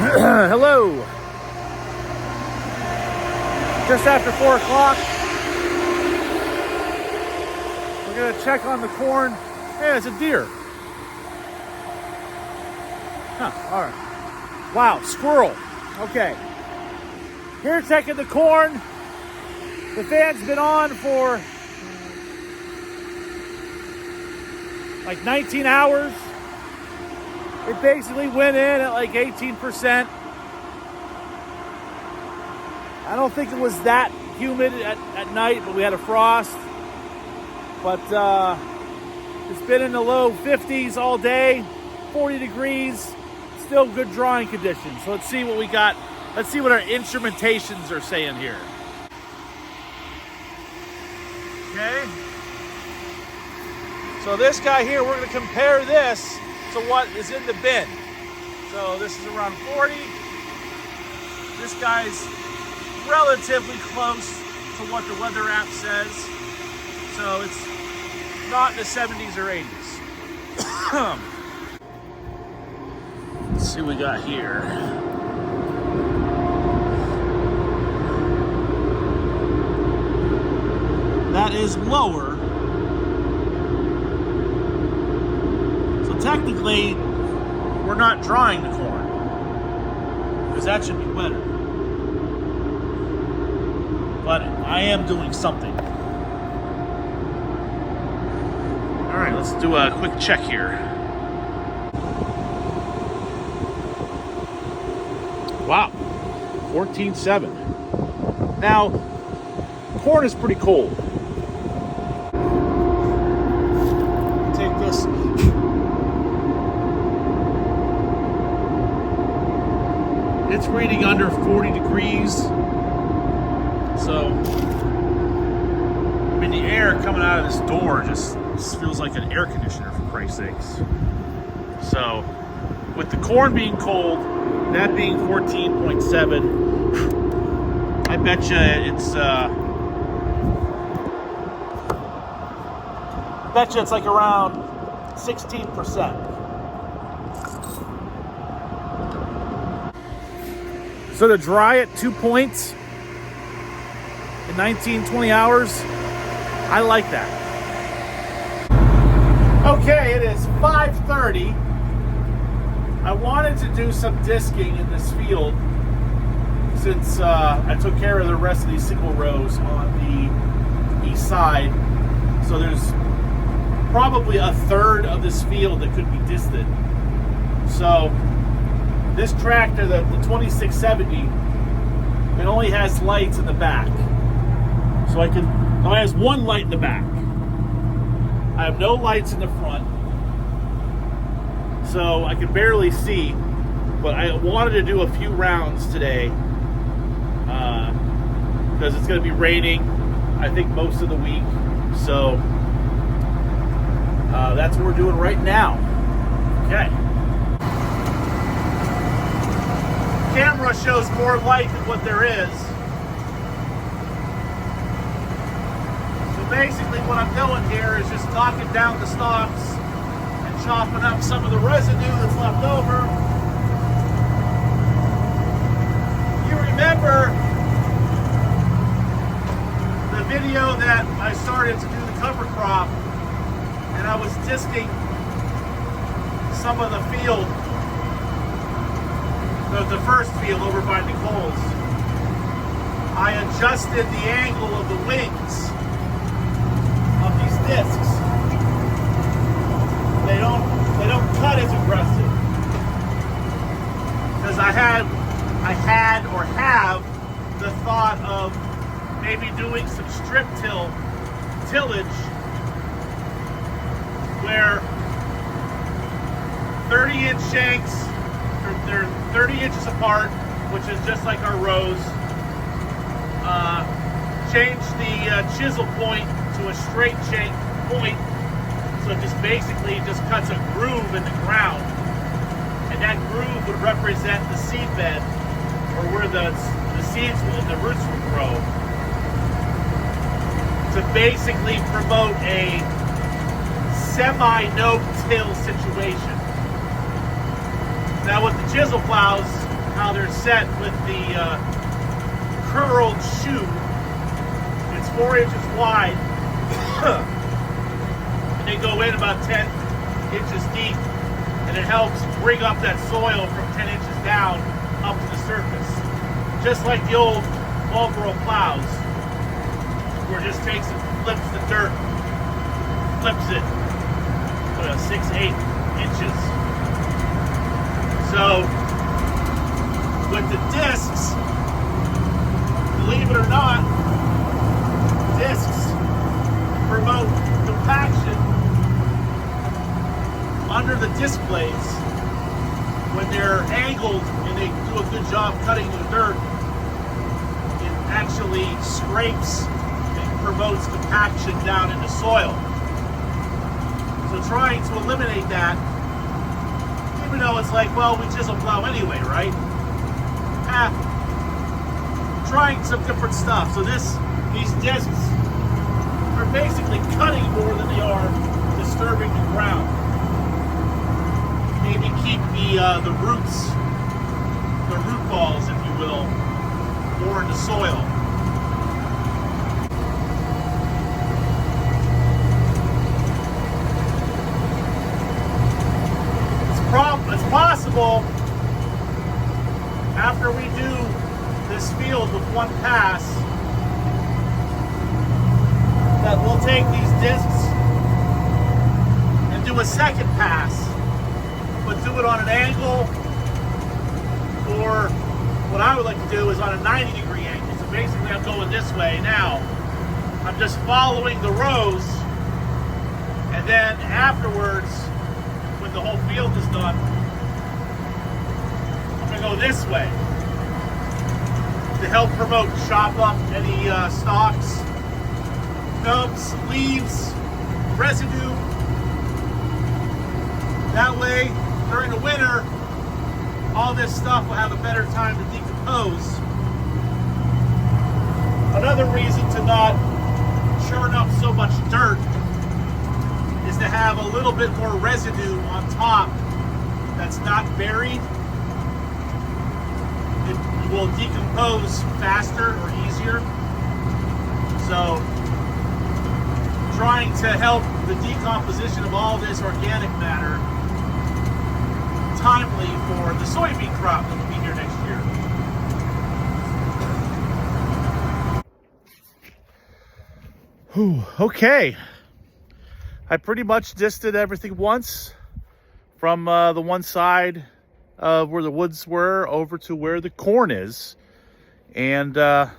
Hello. Just after 4 o'clock. We're gonna check on the corn. Hey, it's a deer. Huh, all right. Wow, squirrel. Okay. Here checking the corn. The fan's been on for like 19 hours. It basically went in at like 18%. I don't think it was that humid at night, but we had a frost. But it's been in the low 50s all day, 40 degrees, still good drawing conditions. So let's see what we got. Let's see what our instrumentations are saying here. Okay. So this guy here, we're going to compare this to what is in the bin. So this is around 40. This guy's relatively close to what the weather app says. So it's not in the 70s or 80s. Let's see what we got here. That is lower. So technically, we're not drying the corn, because that should be wetter. But I am doing something. All right, let's do a quick check here. Wow, 14.7. Now, corn is pretty cold. Take this. It's reading under 40 degrees. So, I mean, the air coming out of this door just feels like an air conditioner, for Christ's sakes. So, with the corn being cold, that being 14.7, I bet you it's like around 16%. So to dry it 2 points in 19-20 hours, I like that. Okay, it is 5:30. I wanted to do some disking in this field since I took care of the rest of these single rows on the east side. So there's probably a third of this field that could be disted. So this tractor, the 2670, it only has lights in the back. So it only has one light in the back. I have no lights in the front. So I can barely see, but I wanted to do a few rounds today because it's going to be raining, I think, most of the week. So that's what we're doing right now. Okay. Camera shows more light than what there is. So basically what I'm doing here is just knocking down the stalks and chopping up some of the residue that's left over. You remember the video that I started to do the cover crop, and I was disking some of the field, the first field over by Nicole's. I adjusted the angle of the wings of these discs. They don't cut as aggressive, because I had or have the thought of maybe doing some strip tillage where 30-inch shanks, they're 30 inches apart, which is just like our rows. Change the chisel point to a straight shank point, so it just basically cuts a groove in the ground, and that groove would represent the seed bed, or where the seeds and the roots would grow, to basically promote a semi-no-till situation. Now with the chisel plows, how they're set with the curled shoe. It's 4 inches wide, and they go in about 10 inches deep, and it helps bring up that soil from 10 inches down up to the surface. Just like the old Marlboro plows, where it just takes and flips the dirt, flips it, 6-8 inches. So with the discs, believe it or not, discs promote compaction under the disc blades. When they're angled and they do a good job cutting the dirt, it actually scrapes and promotes compaction down in the soil. So trying to eliminate that, even though it's like, well, we chisel plow anyway, right? Trying some different stuff. So these discs are basically cutting more than they are disturbing the ground. Maybe keep the roots, the root balls, if you will, more in the soil. It's possible after we do this field with one pass that we'll take these discs and do a second pass, but do it on an angle, or what I would like to do is on a 90-degree angle. So basically I'm going this way now. I'm just following the rows, and then afterwards, when the whole field is done, I'm going to go this way to help promote and chop up any stalks, nubs, leaves, residue. That way, during the winter, all this stuff will have a better time to decompose. Another reason to not churn up so much dirt is to have a little bit more residue on top that's not buried. It will decompose faster or easier. So, trying to help the decomposition of all this organic matter timely for the soybean crop that will be here next year. Whew, okay. I pretty much disted everything once from the one side of where the woods were over to where the corn is. And that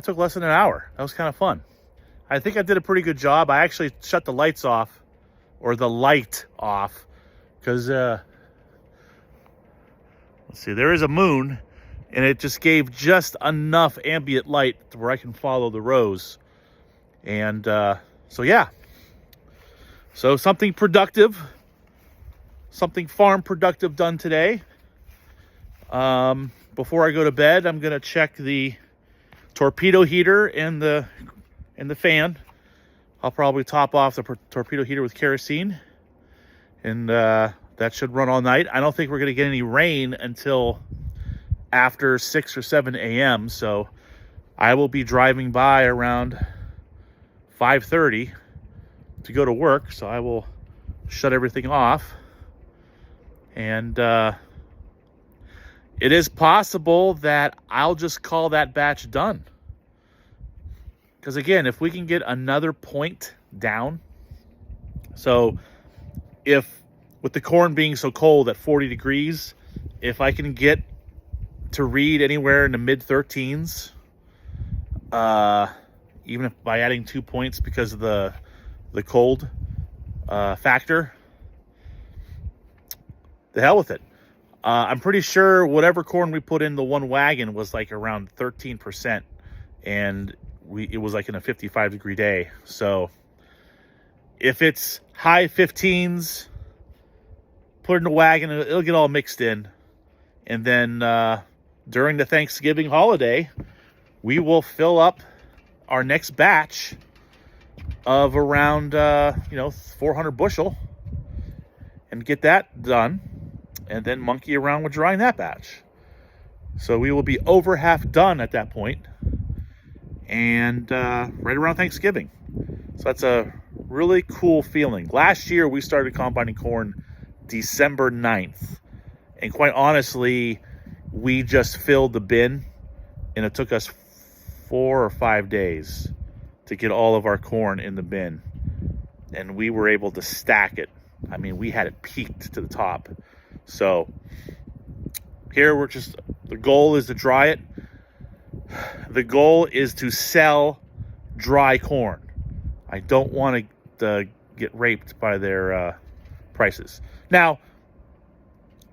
took less than an hour. That was kind of fun. I think I did a pretty good job. I actually shut the lights off, or the light off, because let's see, there is a moon, and it just gave just enough ambient light to where I can follow the rows. And so yeah, so something productive, something farm productive done today. Before I go to bed, I'm gonna check the torpedo heater and the fan. I'll probably top off the torpedo heater with kerosene, and that should run all night. I don't think we're gonna get any rain until after 6 or 7 a.m. So I will be driving by around 5:30 to go to work. So I will shut everything off, and it is possible that I'll just call that batch done. Because again, if we can get another point down, so if with the corn being so cold at 40 degrees, if I can get to read anywhere in the mid 13s, even if by adding 2 points because of the cold factor, the hell with it. I'm pretty sure whatever corn we put in the one wagon was like around 13%, and it was like in a 55-degree day. So if it's high 15s, put it in the wagon, it'll get all mixed in. And then during the Thanksgiving holiday, we will fill up our next batch of around 400 bushel and get that done, and then monkey around with drying that batch. So we will be over half done at that point, and right around Thanksgiving. So that's a really cool feeling. Last year we started combining corn December 9th. And quite honestly, we just filled the bin, and it took us 4 or 5 days to get all of our corn in the bin. And we were able to stack it. I mean, we had it peaked to the top. So here we're just, the goal is to dry it. The goal is to sell dry corn. I don't want to get raped by their prices. Now,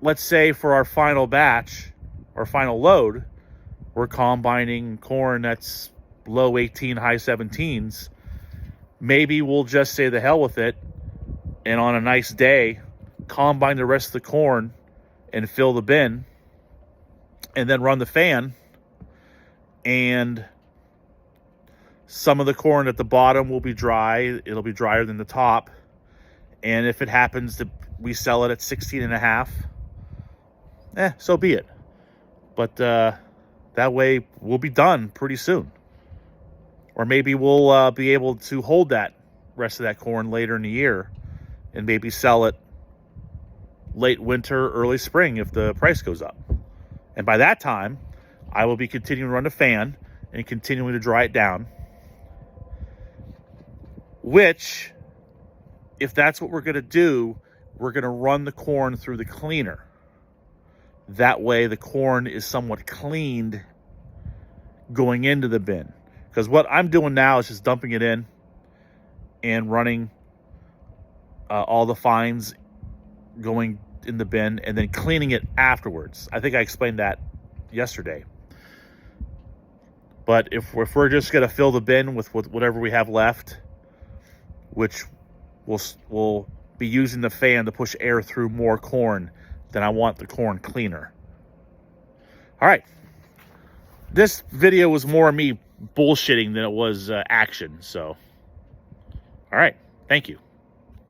let's say for our final batch, or final load, we're combining corn that's low 18, high 17s. Maybe we'll just say the hell with it, and on a nice day, combine the rest of the corn and fill the bin, and then run the fan, and some of the corn at the bottom will be dry. It'll be drier than the top. And if it happens to, we sell it at 16 and a half, so be it. But that way we'll be done pretty soon. Or maybe we'll be able to hold that rest of that corn later in the year and maybe sell it late winter, early spring if the price goes up. And by that time, I will be continuing to run the fan and continuing to dry it down. Which, if that's what we're going to do, we're going to run the corn through the cleaner. That way the corn is somewhat cleaned going into the bin. Because what I'm doing now is just dumping it in and running all the fines going in the bin and then cleaning it afterwards. I think I explained that yesterday. But if we're just going to fill the bin with whatever we have left, which we'll be using the fan to push air through more corn, then I want the corn cleaner. All right. This video was more me bullshitting than it was action. So, all right. Thank you.